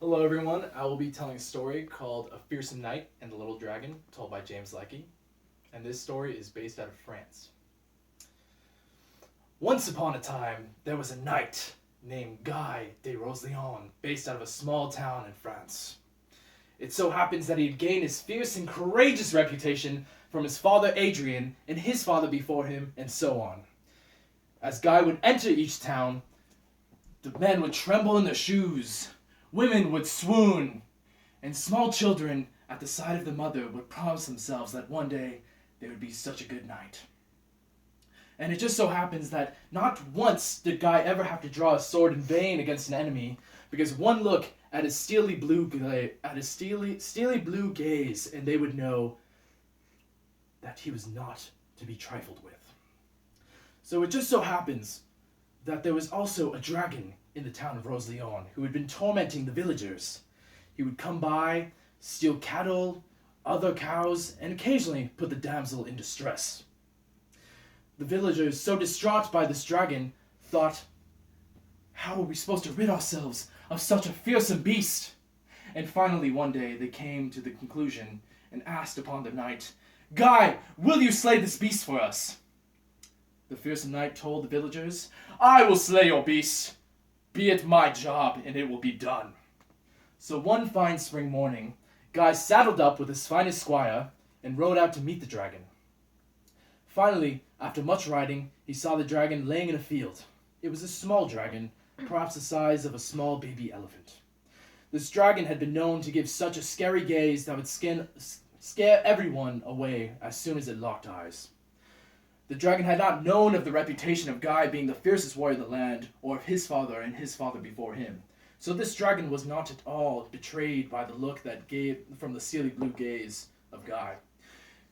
Hello everyone, I will be telling a story called A Fearsome Knight and the Little Dragon, told by James Leckie, and this story is based out of France. Once upon a time, there was a knight named Guy de Rosleon, based out of a small town in France. It so happens that he had gained his fierce and courageous reputation from his father Adrian and his father before him, and so on. As Guy would enter each town, the men would tremble in their shoes, women would swoon, and small children at the side of the mother would promise themselves that one day they would be such a good knight. And it just so happens that not once did Guy ever have to draw a sword in vain against an enemy, because one look at his steely blue gaze, and they would know that he was not to be trifled with. So it just so happens that there was also a dragon in the town of Rosleon who had been tormenting the villagers. He would come by, steal cattle, other cows, and occasionally put the damsel in distress. The villagers, so distraught by this dragon, thought, how are we supposed to rid ourselves of such a fearsome beast? And finally one day they came to the conclusion and asked upon the knight, Guy, will you slay this beast for us? The fearsome knight told the villagers, I will slay your beast. Be it my job, and it will be done. So one fine spring morning, Guy saddled up with his finest squire and rode out to meet the dragon. Finally, after much riding, he saw the dragon laying in a field. It was a small dragon, perhaps the size of a small baby elephant. This dragon had been known to give such a scary gaze that would scare everyone away as soon as it locked eyes. The dragon had not known of the reputation of Guy being the fiercest warrior of the land, or of his father and his father before him. So this dragon was not at all betrayed by the look that gave from the steely blue gaze of Guy.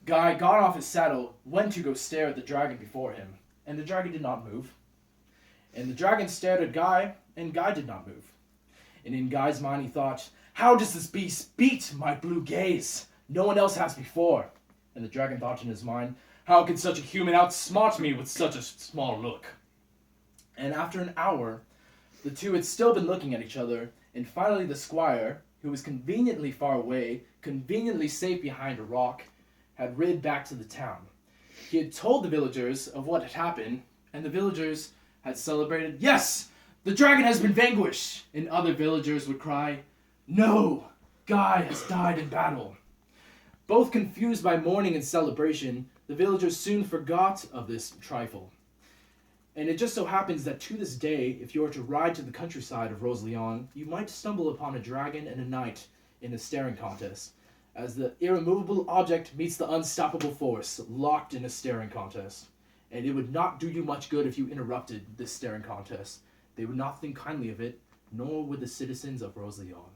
Guy got off his saddle, went to go stare at the dragon before him, and the dragon did not move. And the dragon stared at Guy, and Guy did not move. And in Guy's mind he thought, how does this beast beat my blue gaze? No one else has before. And the dragon thought in his mind, how can such a human outsmart me with such a small look? And after an hour, the two had still been looking at each other, and finally the squire, who was conveniently far away, conveniently safe behind a rock, had rid back to the town. He had told the villagers of what had happened, and the villagers had celebrated, yes, the dragon has been vanquished, and other villagers would cry, no, Guy has died in battle. Both confused by mourning and celebration, the villagers soon forgot of this trifle. And it just so happens that to this day, if you were to ride to the countryside of Rosleon, you might stumble upon a dragon and a knight in a staring contest, as the irremovable object meets the unstoppable force, locked in a staring contest. And it would not do you much good if you interrupted this staring contest. They would not think kindly of it, nor would the citizens of Rosleon.